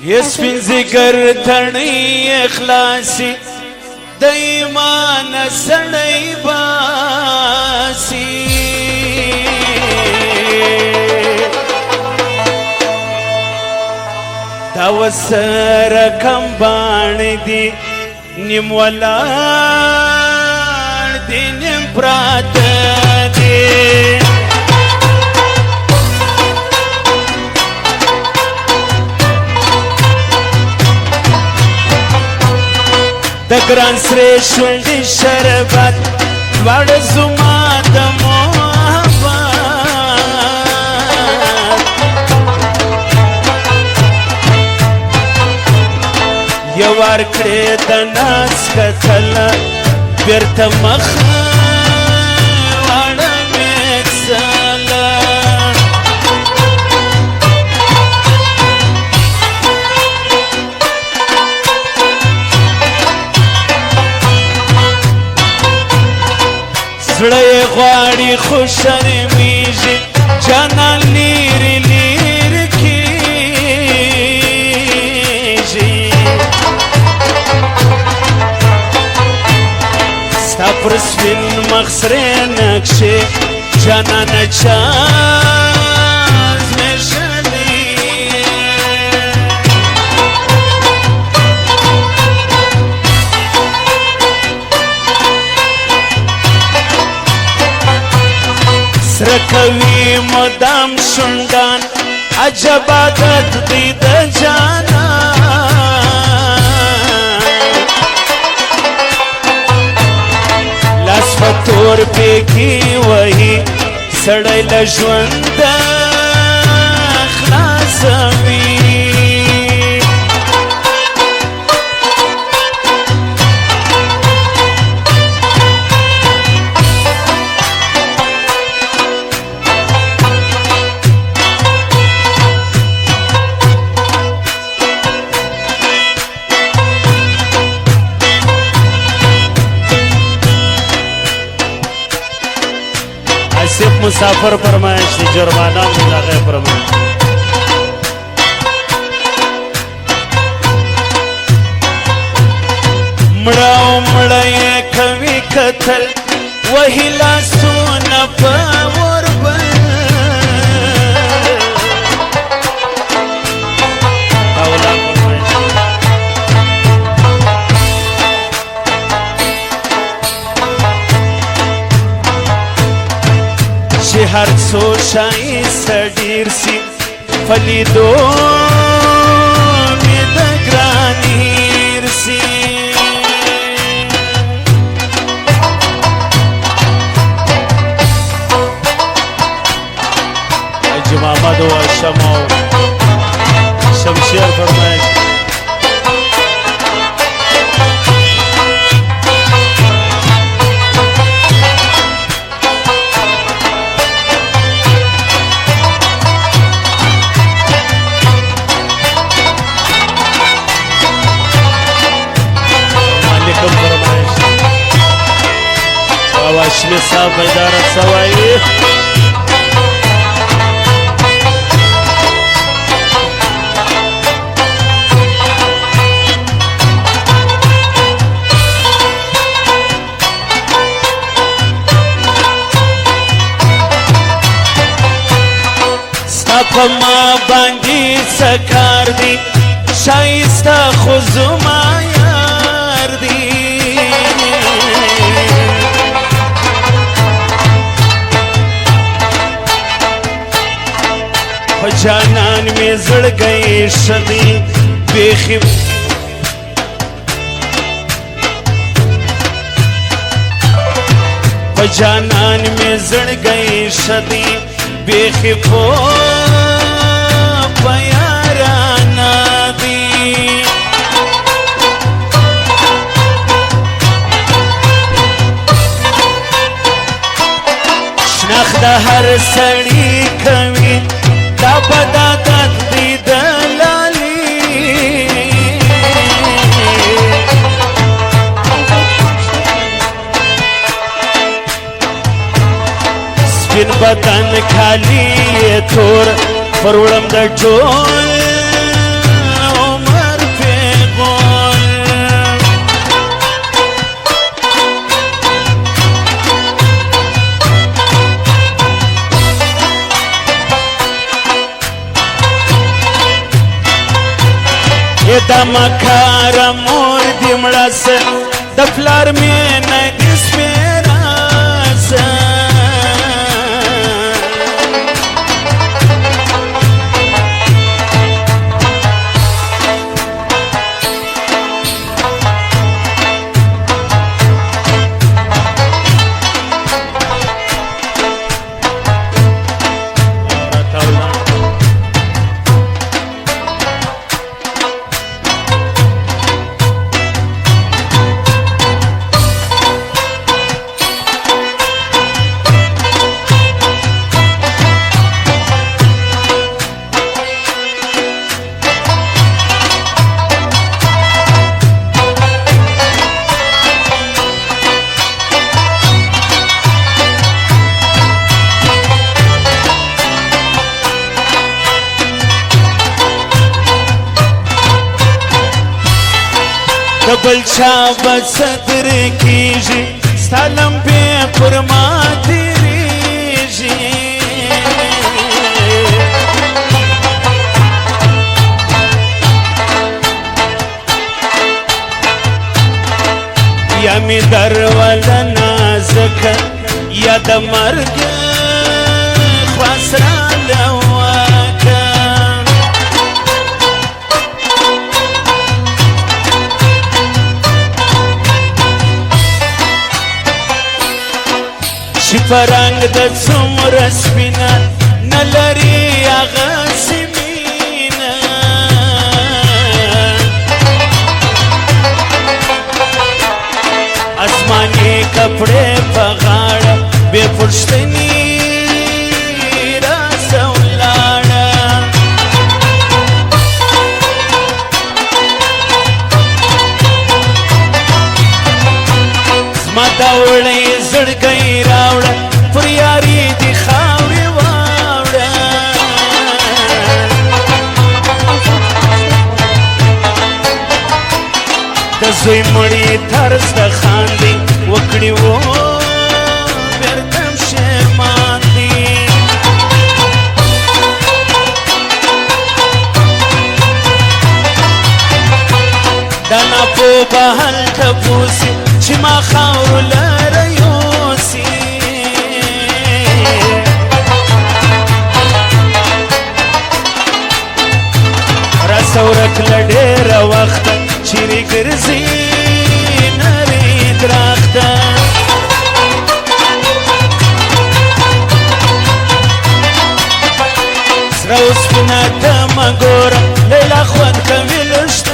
سپین ذکر تړي اخلاصي د ایمان سړی باسي دا وسره کم باندې دي نیم ولاړ دي نیم پراته دي د ګران سره شونډې شربت دواړه زما د محبت یو وار کړې د ناز کتل بیرته مخ واړوې څله زړه یې غواړي خو شرمېږي جانان لیرې لیرې کېږي ستا پر سپین مخ سرې نقشې جانانه چا زمېږلي سره کوي مدام شونډان عجب عادت دی د جانان لاس په تور پېکي وهي سړی له ژونده خلاصوي آصف مسافر فرمایش دی جرمانه ملاغه فرمایش مړاو مړی کوي قتل وهي لاسونه په وربل چې هر څو ښایسته ډېر سي په لیدو مې د ګران هېر سي حاجي محمد و شمع شمشیر فرمایش هاشمي صاحب اداره سوایي ستا په ما باندې څه کار دی ښایسته خو زما یار دی جانان میں زړګی شدی بیخي په جانان میں زړګی شدی بیخي په یارانا دی شناخت د هر سړي کوي دا بدادت دی دلالی سپین بدن کالی تور پروړم د ټول دا مکاره مور دې مړه سه د پلار مینه دې سپېره سه د بل چا به صدر کېږي ستا لمبې پر ما تېرېږي یا مې درولله نازکه یا د مرګ خواست راله واکه چې په رنګ د څومره سپینه نه لري هغسې مینه اسماني کپړې په غاړه بې پوښتنې راسه ولاړه زما دا وړی زړګی راوړه پر یاري دې خاورې واوړه د زوی مړي طرز د خاندې وکړي و بېرته پښېمان دي دا ناپوه به هلته بوسي چې ما خاورو لره یوسي راسه ورک له ډېره وخته چیرې ګرځي نرۍ درخته سره اوسپنه ته مه ګوره لیلا خوند کوي لږ